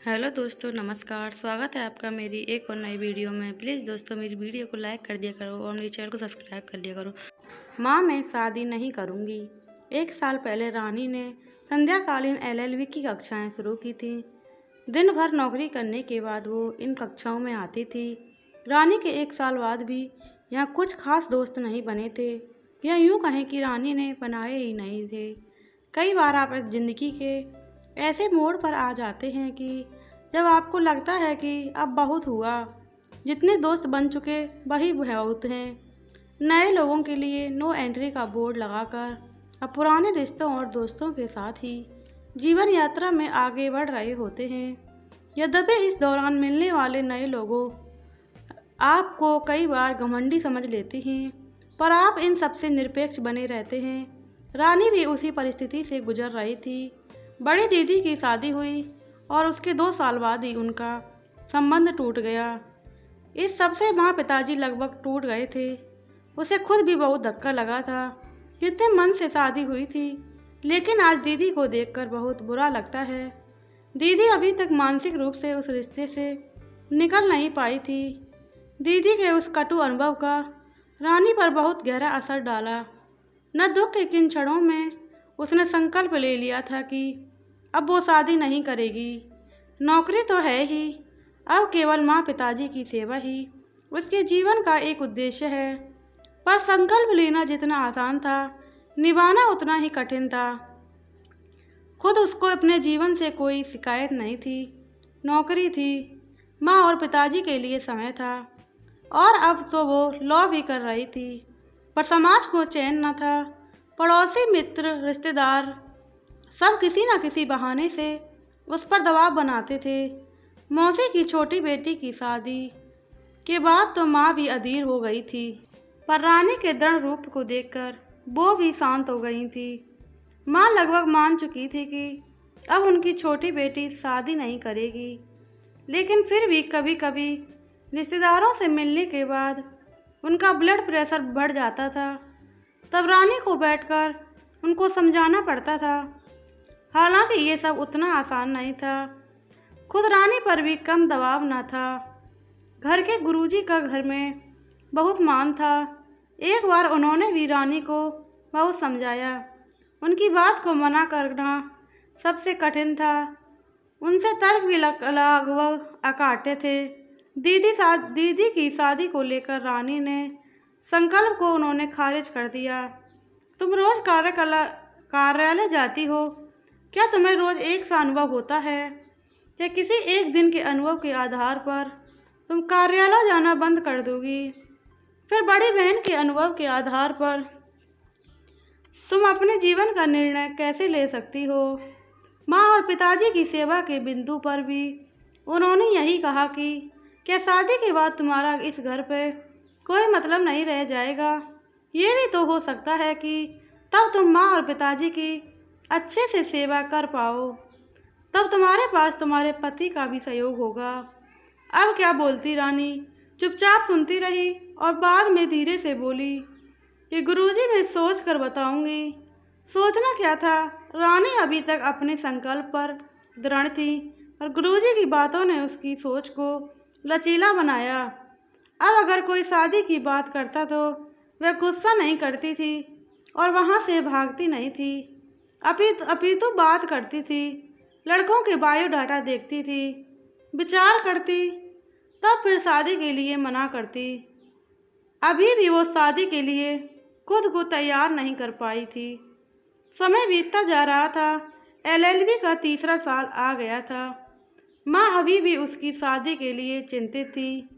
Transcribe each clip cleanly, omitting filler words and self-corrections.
Hello दोस्तों, नमस्कार। स्वागत है आपका मेरी एक और नई वीडियो में। प्लीज़ दोस्तों मेरी वीडियो को लाइक कर दिया करो और मेरे चैनल को सब्सक्राइब कर लिया करो। माँ, मैं शादी नहीं करूँगी। 1 साल पहले रानी ने संध्याकालीन एलएलबी की कक्षाएं शुरू की थीं। दिन भर नौकरी करने के बाद वो इन कक्षाओं में आती थी। रानी के 1 साल बाद भी यहाँ कुछ खास दोस्त नहीं बने थे, या यूँ कहें कि रानी ने बनाए ही नहीं थे। कई बार आप ज़िंदगी के ऐसे मोड़ पर आ जाते हैं कि जब आपको लगता है कि अब बहुत हुआ, जितने दोस्त बन चुके वही बहुत हैं। नए लोगों के लिए नो एंट्री का बोर्ड लगाकर अब पुराने रिश्तों और दोस्तों के साथ ही जीवन यात्रा में आगे बढ़ रहे होते हैं। यद्यपि इस दौरान मिलने वाले नए लोगों आपको कई बार घमंडी समझ लेते हैं, पर आप इन सबसे निरपेक्ष बने रहते हैं। रानी भी उसी परिस्थिति से गुजर रही थी। बड़ी दीदी की शादी हुई और उसके 2 साल बाद ही उनका संबंध टूट गया। इस सबसे माँ पिताजी लगभग टूट गए थे। उसे खुद भी बहुत धक्का लगा था। कितने मन से शादी हुई थी, लेकिन आज दीदी को देखकर बहुत बुरा लगता है। दीदी अभी तक मानसिक रूप से उस रिश्ते से निकल नहीं पाई थी। दीदी के उस कटु अनुभव का रानी पर बहुत गहरा असर डाला। न दुख के किन क्षणों में उसने संकल्प ले लिया था कि अब वो शादी नहीं करेगी। नौकरी तो है ही, अब केवल माँ पिताजी की सेवा ही उसके जीवन का एक उद्देश्य है। पर संकल्प लेना जितना आसान था, निभाना उतना ही कठिन था। खुद उसको अपने जीवन से कोई शिकायत नहीं थी। नौकरी थी, माँ और पिताजी के लिए समय था, और अब तो वो लॉ भी कर रही थी। पर समाज को चैन न था। पड़ोसी, मित्र, रिश्तेदार सब किसी न किसी बहाने से उस पर दबाव बनाते थे। मौसी की छोटी बेटी की शादी के बाद तो माँ भी अधीर हो गई थी, पर रानी के दृढ़ रूप को देखकर वो भी शांत हो गई थी। माँ लगभग मान चुकी थी कि अब उनकी छोटी बेटी शादी नहीं करेगी, लेकिन फिर भी कभी कभी रिश्तेदारों से मिलने के बाद उनका ब्लड प्रेशर बढ़ जाता था। तब रानी को बैठकर उनको समझाना पड़ता था। हालांकि ये सब उतना आसान नहीं था। खुद रानी पर भी कम दबाव न था। घर के गुरुजी का घर में बहुत मान था। एक बार उन्होंने भी रानी को बहुत समझाया। उनकी बात को मना करना सबसे कठिन था। उनसे तर्क भी लगभग अकाट्य थे। दीदी की शादी को लेकर रानी ने संकल्प को उन्होंने खारिज कर दिया। तुम रोज कार्यालय जाती हो, क्या तुम्हें रोज एक सा अनुभव होता है, या किसी एक दिन के अनुभव के आधार पर तुम कार्यालय जाना बंद कर दोगी? फिर बड़ी बहन के अनुभव के आधार पर तुम अपने जीवन का निर्णय कैसे ले सकती हो? माँ और पिताजी की सेवा के बिंदु पर भी उन्होंने यही कहा कि क्या शादी के बाद तुम्हारा इस घर पे कोई मतलब नहीं रह जाएगा? ये भी तो हो सकता है कि तब तुम माँ और पिताजी की अच्छे से सेवा कर पाओ। तब तुम्हारे पास तुम्हारे पति का भी सहयोग होगा। अब क्या बोलती रानी चुपचाप सुनती रही और बाद में धीरे से बोली कि गुरुजी, मैं सोच कर बताऊंगी। सोचना क्या था, रानी अभी तक अपने संकल्प पर दृढ़ थी, और गुरुजी की बातों ने उसकी सोच को लचीला बनाया। अब अगर कोई शादी की बात करता तो वह गुस्सा नहीं करती थी और वहां से भागती नहीं थी। अपितु बात करती थी, लड़कों के बायोडाटा देखती थी, विचार करती, तब फिर शादी के लिए मना करती। अभी भी वो शादी के लिए खुद को तैयार नहीं कर पाई थी। समय बीतता जा रहा था। एलएलबी का 3रा साल आ गया था। माँ अभी भी उसकी शादी के लिए चिंतित थी।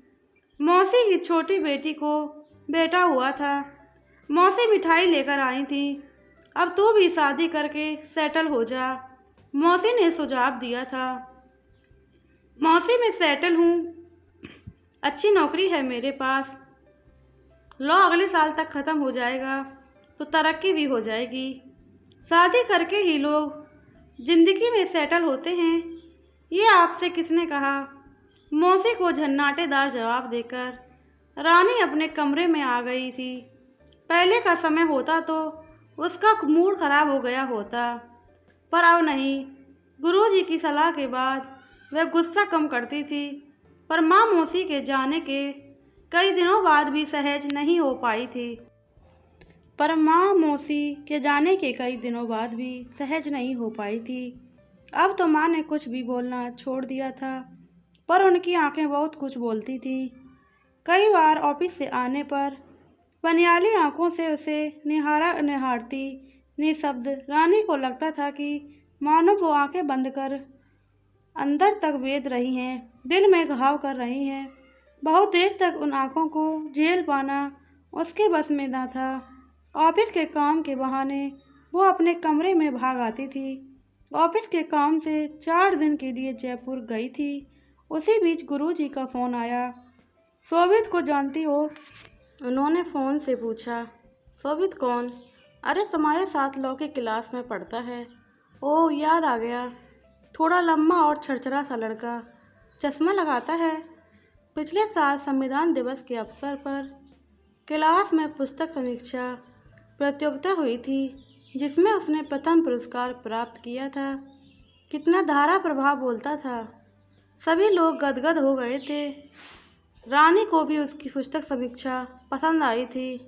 मौसी की छोटी बेटी को बेटा हुआ था। मौसी मिठाई लेकर आई थी। अब तू भी शादी करके सेटल हो जा, मौसी ने सुझाव दिया था। मौसी, मैं सेटल हूँ, अच्छी नौकरी है मेरे पास, लॉ अगले साल तक खत्म हो जाएगा तो तरक्की भी हो जाएगी। शादी करके ही लोग जिंदगी में सेटल होते हैं, ये आपसे किसने कहा? मौसी को झन्नाटेदार जवाब देकर रानी अपने कमरे में आ गई थी। पहले का समय होता तो उसका मूड खराब हो गया होता, पर अब नहीं। गुरुजी की सलाह के बाद वह गुस्सा कम करती थी, पर माँ मौसी के जाने के कई दिनों बाद भी सहज नहीं हो पाई थी। अब तो माँ ने कुछ भी बोलना छोड़ दिया था, पर उनकी आंखें बहुत कुछ बोलती थी। कई बार ऑफिस से आने पर पनियाली आंखों से उसे निहारती निशब्द रानी को लगता था कि मानो वो आंखें बंद कर अंदर तक वेद रही हैं, दिल में घाव कर रही हैं। बहुत देर तक उन आंखों को झेल पाना उसके बस में न था। ऑफिस के काम के बहाने वो अपने कमरे में भाग आती थी। ऑफिस के काम से 4 दिन के लिए जयपुर गई थी। उसी बीच गुरुजी का फोन आया। शोभित को जानती हो? उन्होंने फोन से पूछा। शोभित कौन? अरे तुम्हारे साथ लॉ की क्लास में पढ़ता है। ओह, याद आ गया। थोड़ा लंबा और छरछरा सा लड़का, चश्मा लगाता है। पिछले साल संविधान दिवस के अवसर पर क्लास में पुस्तक समीक्षा प्रतियोगिता हुई थी, जिसमें उसने प्रथम पुरस्कार प्राप्त किया था। कितना धारा प्रभाव बोलता था। सभी लोग गदगद हो गए थे। रानी को भी उसकी पुस्तक समीक्षा पसंद आई थी,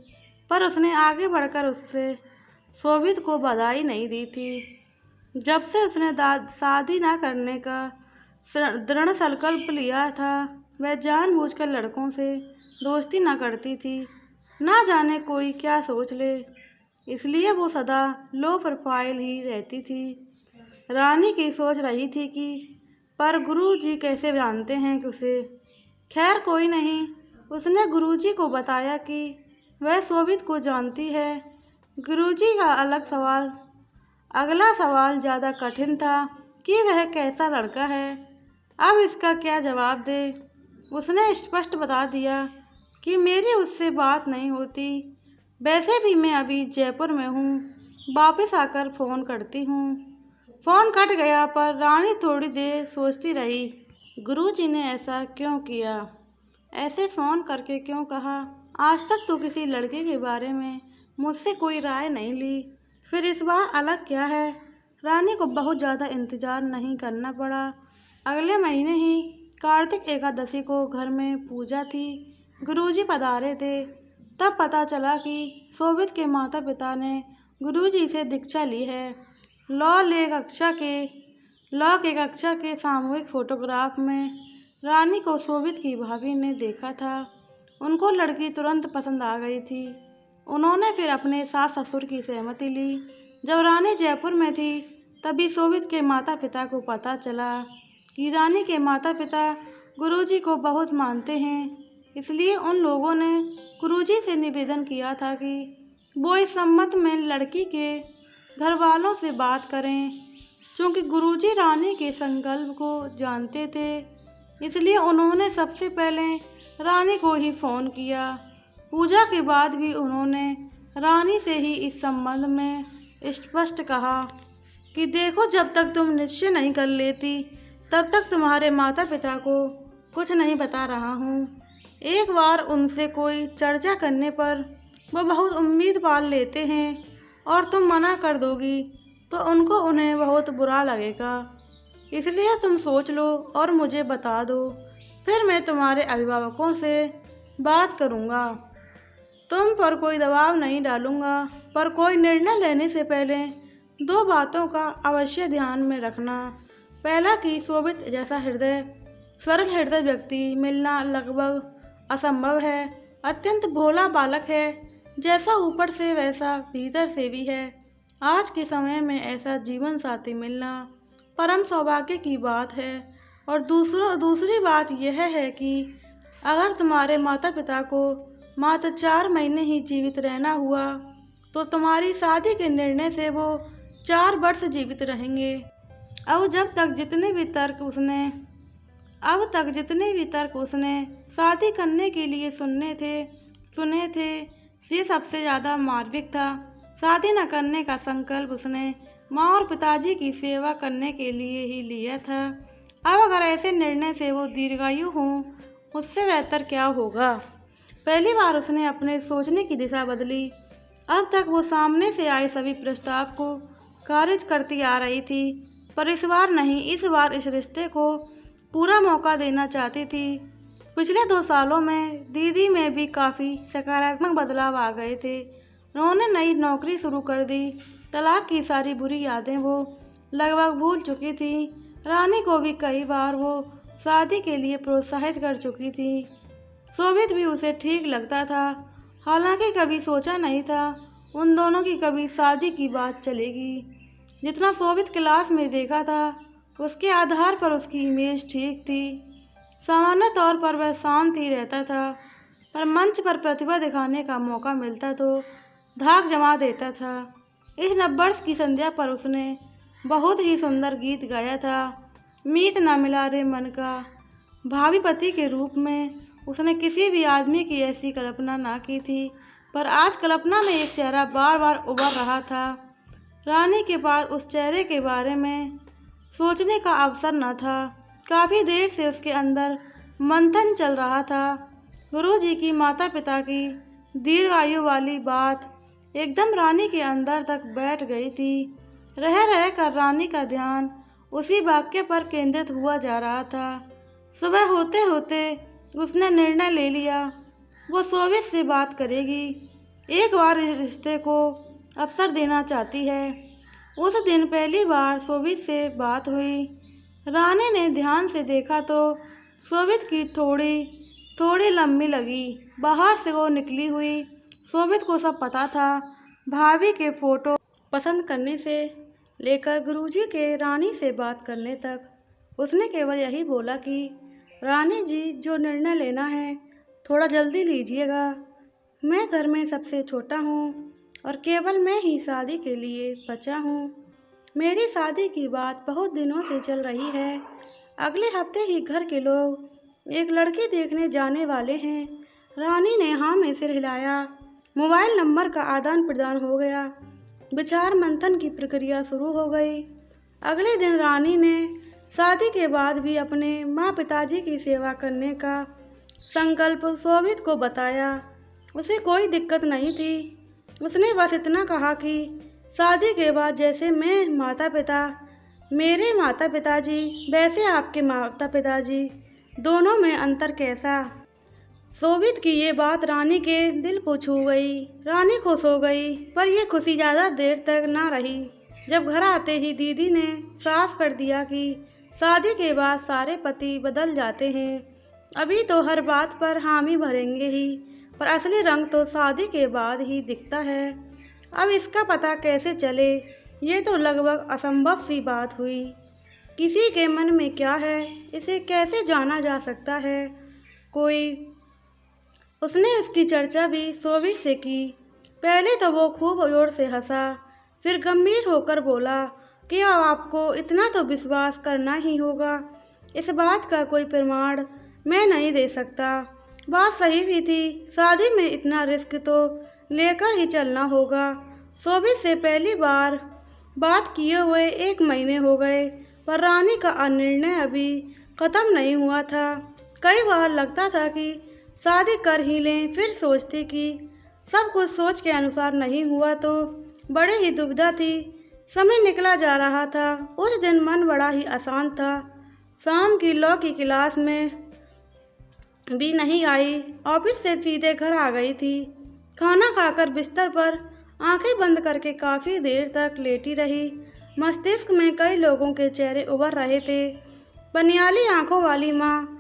पर उसने आगे बढ़कर उससे शोभित को बधाई नहीं दी थी। जब से उसने शादी न करने का दृढ़ संकल्प लिया था, वह जानबूझकर लड़कों से दोस्ती न करती थी। ना जाने कोई क्या सोच ले, इसलिए वो सदा लो प्रोफाइल ही रहती थी। रानी की सोच रही थी कि पर गुरुजी कैसे जानते हैं कि उसे। खैर कोई नहीं, उसने गुरुजी को बताया कि वह शोभित को जानती है। गुरुजी का अगला सवाल ज़्यादा कठिन था कि वह कैसा लड़का है। अब इसका क्या जवाब दे। उसने स्पष्ट बता दिया कि मेरी उससे बात नहीं होती। वैसे भी मैं अभी जयपुर में हूँ, वापस आकर फ़ोन करती हूँ। फ़ोन कट गया, पर रानी थोड़ी देर सोचती रही। गुरुजी ने ऐसा क्यों किया? ऐसे फ़ोन करके क्यों कहा? आज तक तो किसी लड़के के बारे में मुझसे कोई राय नहीं ली, फिर इस बार अलग क्या है? रानी को बहुत ज़्यादा इंतज़ार नहीं करना पड़ा। अगले महीने ही कार्तिक एकादशी को घर में पूजा थी। गुरुजी पधारे थे। तब पता चला कि शोभित के माता पिता ने गुरुजी से दीक्षा ली है। लॉ के कक्षा के सामूहिक फोटोग्राफ में रानी को शोभित की भाभी ने देखा था। उनको लड़की तुरंत पसंद आ गई थी। उन्होंने फिर अपने सास ससुर की सहमति ली। जब रानी जयपुर में थी, तभी शोभित के माता पिता को पता चला कि रानी के माता पिता गुरुजी को बहुत मानते हैं। इसलिए उन लोगों ने गुरुजी से निवेदन किया था कि वो इस संबंध में लड़की के घर वालों से बात करें। चूँकि गुरुजी रानी के संकल्प को जानते थे, इसलिए उन्होंने सबसे पहले रानी को ही फ़ोन किया। पूजा के बाद भी उन्होंने रानी से ही इस संबंध में स्पष्ट कहा कि देखो, जब तक तुम निश्चय नहीं कर लेती, तब तक तुम्हारे माता पिता को कुछ नहीं बता रहा हूँ। एक बार उनसे कोई चर्चा करने पर वो बहुत उम्मीद पाल लेते हैं, और तुम मना कर दोगी तो उन्हें बहुत बुरा लगेगा। इसलिए तुम सोच लो और मुझे बता दो, फिर मैं तुम्हारे अभिभावकों से बात करूँगा। तुम पर कोई दबाव नहीं डालूँगा, पर कोई निर्णय लेने से पहले 2 बातों का अवश्य ध्यान में रखना। पहला कि शोभित जैसा सरल हृदय व्यक्ति मिलना लगभग असंभव है। अत्यंत भोला बालक है, जैसा ऊपर से वैसा भीतर से भी है। आज के समय में ऐसा जीवन साथी मिलना परम सौभाग्य की बात है। और दूसरी बात यह है कि अगर तुम्हारे माता पिता को मात्र 4 महीने ही जीवित रहना हुआ, तो तुम्हारी शादी के निर्णय से वो 4 वर्ष जीवित रहेंगे। अब तक जितने भी तर्क उसने शादी करने के लिए सुने थे, ये सबसे ज़्यादा मार्मिक था। शादी न करने का संकल्प उसने माँ और पिताजी की सेवा करने के लिए ही लिया था। अब अगर ऐसे निर्णय से वो दीर्घायु हों, उससे बेहतर क्या होगा। पहली बार उसने अपने सोचने की दिशा बदली। अब तक वो सामने से आए सभी प्रस्ताव को खारिज करती आ रही थी, पर इस बार नहीं। इस बार इस रिश्ते को पूरा मौका देना चाहती थी। पिछले 2 सालों में दीदी में भी काफ़ी सकारात्मक बदलाव आ गए थे। उन्होंने नई नौकरी शुरू कर दी। तलाक की सारी बुरी यादें वो लगभग भूल चुकी थी। रानी को भी कई बार वो शादी के लिए प्रोत्साहित कर चुकी थी। शोभित भी उसे ठीक लगता था। हालांकि कभी सोचा नहीं था उन दोनों की कभी शादी की बात चलेगी। जितना शोभित क्लास में देखा था उसके आधार पर उसकी इमेज ठीक थी। सामान्य तौर पर वह शांत ही रहता था, पर मंच पर प्रतिभा दिखाने का मौका मिलता तो धाक जमा देता था। इस नववर्ष की संध्या पर उसने बहुत ही सुंदर गीत गाया था, मीत न मिला रे मन का। भावी पति के रूप में उसने किसी भी आदमी की ऐसी कल्पना ना की थी, पर आज कल्पना में एक चेहरा बार बार उभर रहा था। रानी के पास उस चेहरे के बारे में सोचने का अवसर न था। काफ़ी देर से उसके अंदर मंथन चल रहा था। गुरुजी की माता पिता की दीर्घायु वाली बात एकदम रानी के अंदर तक बैठ गई थी। रह रह कर रानी का ध्यान उसी वाक्य पर केंद्रित हुआ जा रहा था। सुबह होते होते उसने निर्णय ले लिया, वो शोभित से बात करेगी। एक बार इस रिश्ते को अवसर देना चाहती है। उस दिन पहली बार शोभित से बात हुई। रानी ने ध्यान से देखा तो शोभित की थोड़ी लंबी लगी। बाहर से वो निकली हुई। शोभित को सब पता था। भाभी के फोटो पसंद करने से लेकर गुरुजी के रानी से बात करने तक उसने केवल यही बोला कि रानी जी, जो निर्णय लेना है थोड़ा जल्दी लीजिएगा। मैं घर में सबसे छोटा हूँ और केवल मैं ही शादी के लिए बचा हूँ। मेरी शादी की बात बहुत दिनों से चल रही है। अगले हफ्ते ही घर के लोग एक लड़की देखने जाने वाले हैं। रानी ने हाँ में सिर हिलाया। मोबाइल नंबर का आदान प्रदान हो गया। विचार मंथन की प्रक्रिया शुरू हो गई। अगले दिन रानी ने शादी के बाद भी अपने माँ पिताजी की सेवा करने का संकल्प शोभित को बताया। उसे कोई दिक्कत नहीं थी। उसने बस इतना कहा कि शादी के बाद जैसे मेरे माता पिताजी वैसे आपके माता पिताजी, दोनों में अंतर कैसा। शोभित की ये बात रानी के दिल को छू गई। रानी खुश हो गई, पर यह खुशी ज़्यादा देर तक ना रही। जब घर आते ही दीदी ने साफ कर दिया कि शादी के बाद सारे पति बदल जाते हैं। अभी तो हर बात पर हामी भरेंगे ही, पर असली रंग तो शादी के बाद ही दिखता है। अब इसका पता कैसे चले, ये तो लगभग असंभव सी बात हुई। किसी के मन में क्या है, इसे कैसे जाना जा सकता है। उसने उसकी चर्चा भी शोभित से की। पहले तो वो खूब जोर से हंसा, फिर गंभीर होकर बोला कि अब आपको इतना तो विश्वास करना ही होगा। इस बात का कोई प्रमाण मैं नहीं दे सकता। बात सही भी थी, शादी में इतना रिस्क तो लेकर ही चलना होगा। शोभित से पहली बार बात किए हुए 1 महीने हो गए, पर रानी का निर्णय अभी ख़त्म नहीं हुआ था। कई बार लगता था कि शादी कर ही लें, फिर सोचती कि सब कुछ सोच के अनुसार नहीं हुआ तो बड़े ही दुविधा थी। समय निकला जा रहा था। उस दिन मन बड़ा ही अशांत था। शाम की लॉ की क्लास में भी नहीं आई। ऑफिस से सीधे घर आ गई थी। खाना खाकर बिस्तर पर आंखें बंद करके काफ़ी देर तक लेटी रही। मस्तिष्क में कई लोगों के चेहरे उभर रहे थे। पनियाली आंखों वाली माँ,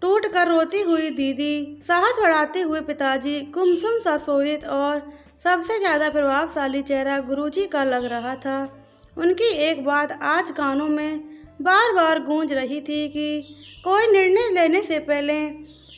टूट कर रोती हुई दीदी, साहस बढ़ाते हुए पिताजी, गुमसुम सा शोभित और सबसे ज़्यादा प्रभावशाली चेहरा गुरुजी का लग रहा था। उनकी एक बात आज कानों में बार बार गूंज रही थी कि कोई निर्णय लेने से पहले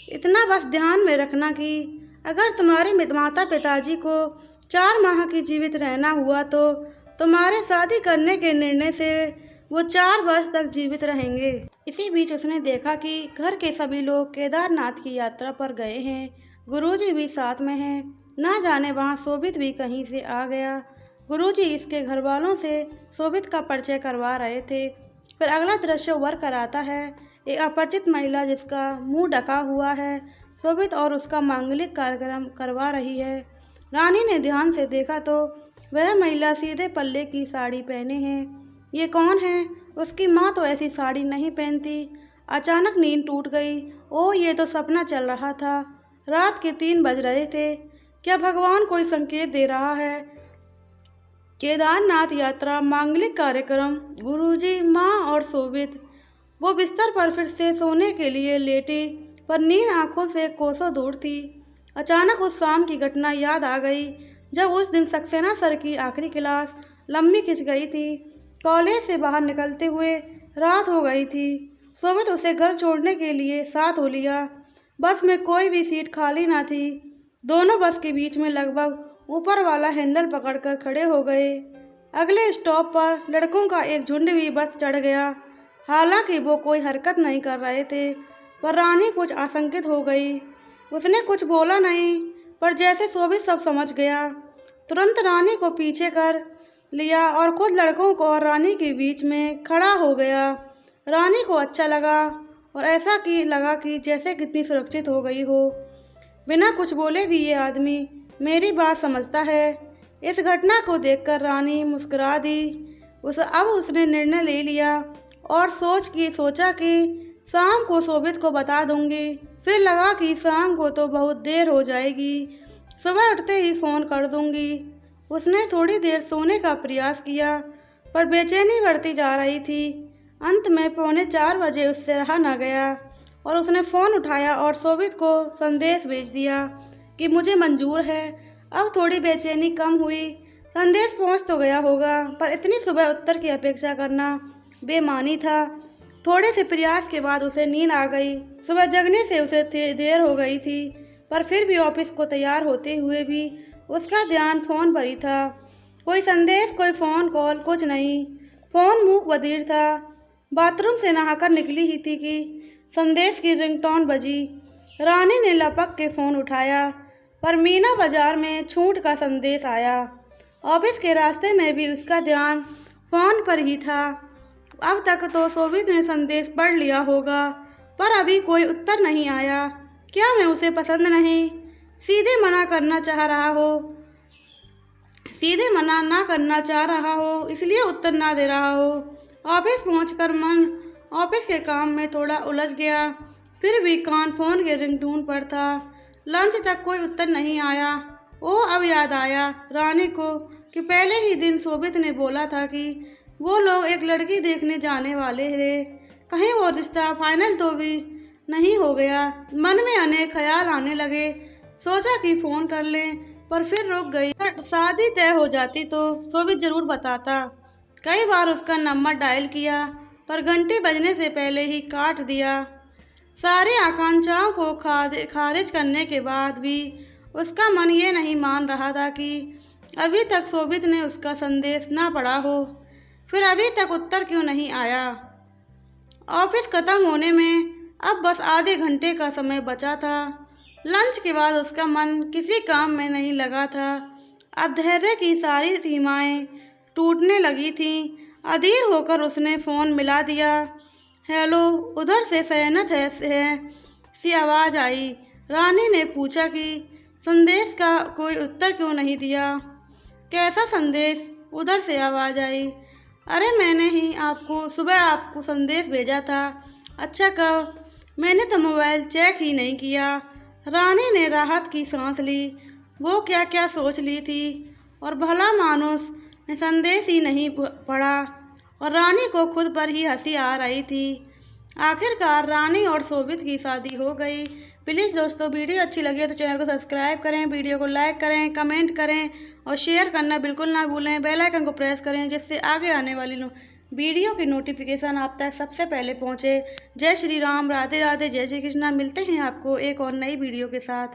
इतना बस ध्यान में रखना कि अगर तुम्हारे माता पिताजी को 4 माह की जीवित रहना हुआ तो तुम्हारे शादी करने के निर्णय से वो 4 वर्ष तक जीवित रहेंगे। इसी बीच उसने देखा कि घर के सभी लोग केदारनाथ की यात्रा पर गए हैं। गुरुजी भी साथ में हैं। ना जाने वहाँ शोभित भी कहीं से आ गया। गुरुजी इसके घर वालों से शोभित का परिचय करवा रहे थे। फिर अगला दृश्य उभर कर आता है। एक अपरिचित महिला जिसका मुंह ढका हुआ है, शोभित और उसका मांगलिक कार्यक्रम करवा रही है। रानी ने ध्यान से देखा तो वह महिला सीधे पल्ले की साड़ी पहने हैं। ये कौन है? उसकी माँ तो ऐसी साड़ी नहीं पहनती। अचानक नींद टूट गई। ओह, ये तो सपना चल रहा था। रात के 3 बज रहे थे। क्या भगवान कोई संकेत दे रहा है? केदारनाथ यात्रा, मांगलिक कार्यक्रम, गुरुजी, माँ और शोभित। वो बिस्तर पर फिर से सोने के लिए लेटी, पर नींद आंखों से कोसों दूर थी। अचानक उस शाम की घटना याद आ गई, जब उस दिन सक्सेना सर की आखिरी क्लास लंबी खिंच गई थी। कॉलेज से बाहर निकलते हुए रात हो गई थी। शोभित उसे घर छोड़ने के लिए साथ हो लिया। बस में कोई भी सीट खाली ना थी। दोनों बस के बीच में लगभग ऊपर वाला हैंडल पकड़कर खड़े हो गए। अगले स्टॉप पर लड़कों का एक झुंड भी बस चढ़ गया। हालांकि वो कोई हरकत नहीं कर रहे थे, पर रानी कुछ आशंकित हो गई। उसने कुछ बोला नहीं, पर जैसे शोभित सब समझ गया। तुरंत रानी को पीछे कर लिया और खुद लड़कों को और रानी के बीच में खड़ा हो गया। रानी को अच्छा लगा और ऐसा कि लगा कि जैसे कितनी सुरक्षित हो गई हो। बिना कुछ बोले भी ये आदमी मेरी बात समझता है। इस घटना को देखकर रानी मुस्कुरा दी। अब उसने निर्णय ले लिया और सोचा कि शाम को शोभित को बता दूंगी। फिर लगा कि शाम को तो बहुत देर हो जाएगी, सुबह उठते ही फ़ोन कर दूंगी। उसने थोड़ी देर सोने का प्रयास किया, पर बेचैनी बढ़ती जा रही थी। अंत में 3:45 बजे उससे रहा न गया और उसने फ़ोन उठाया और शोभित को संदेश भेज दिया कि मुझे मंजूर है। अब थोड़ी बेचैनी कम हुई। संदेश पहुंच तो गया होगा, पर इतनी सुबह उत्तर की अपेक्षा करना बेमानी था। थोड़े से प्रयास के बाद उसे नींद आ गई। सुबह जगने से उसे देर हो गई थी, पर फिर भी ऑफिस को तैयार होते हुए भी उसका ध्यान फ़ोन पर ही था। कोई संदेश, कोई फ़ोन कॉल, कुछ नहीं। फ़ोन मूक बधिर था। बाथरूम से नहाकर निकली ही थी कि संदेश की रिंगटोन बजी। रानी ने लपक के फ़ोन उठाया, पर मीना बाजार में छूट का संदेश आया। ऑफिस के रास्ते में भी उसका ध्यान फ़ोन पर ही था। अब तक तो शोभित ने संदेश पढ़ लिया होगा, पर अभी कोई उत्तर नहीं आया। क्या मैं उसे पसंद नहीं? सीधे मना ना करना चाह रहा हो, इसलिए उत्तर ना दे रहा हो। ऑफिस पहुंचकर मन ऑफिस के काम में थोड़ा उलझ गया। फिर भी कान फ़ोन के रिंगटोन पर था। लंच तक कोई उत्तर नहीं आया। ओह, अब याद आया रानी को कि पहले ही दिन शोभित ने बोला था कि वो लोग एक लड़की देखने जाने वाले थे। कहीं वो रिश्ता फाइनल तो भी नहीं हो गया। मन में अनेक ख्याल आने लगे। सोचा कि फ़ोन कर लें, पर फिर रुक गई। शादी तय हो जाती तो शोभित जरूर बताता। कई बार उसका नंबर डायल किया, पर घंटे बजने से पहले ही काट दिया। सारी आकांक्षाओं को खारिज करने के बाद भी उसका मन ये नहीं मान रहा था कि अभी तक शोभित ने उसका संदेश ना पढ़ा हो। फिर अभी तक उत्तर क्यों नहीं आया? ऑफिस खत्म होने में अब बस आधे घंटे का समय बचा था। लंच के बाद उसका मन किसी काम में नहीं लगा था। अब धैर्य की सारी सीमाएं टूटने लगी थीं। अधीर होकर उसने फ़ोन मिला दिया। हेलो, उधर से सहनत है सी आवाज़ आई। रानी ने पूछा कि संदेश का कोई उत्तर क्यों नहीं दिया? कैसा संदेश? उधर से आवाज़ आई। अरे, मैंने ही सुबह आपको संदेश भेजा था। अच्छा, कब? मैंने तो मोबाइल चेक ही नहीं किया। रानी ने राहत की सांस ली। वो क्या क्या सोच ली थी, और भला मानुस ने संदेश ही नहीं पढ़ा, और रानी को खुद पर ही हंसी आ रही थी। आखिरकार रानी और शोभित की शादी हो गई। प्लीज़ दोस्तों, वीडियो अच्छी लगी तो चैनल को सब्सक्राइब करें, वीडियो को लाइक करें, कमेंट करें और शेयर करना बिल्कुल ना भूलें। बेल आइकन को प्रेस करें, जिससे आगे आने वाली वीडियो की नोटिफिकेशन आप तक सबसे पहले पहुंचे। जय श्री राम, राधे राधे, जय श्री कृष्णा। मिलते हैं आपको एक और नई वीडियो के साथ।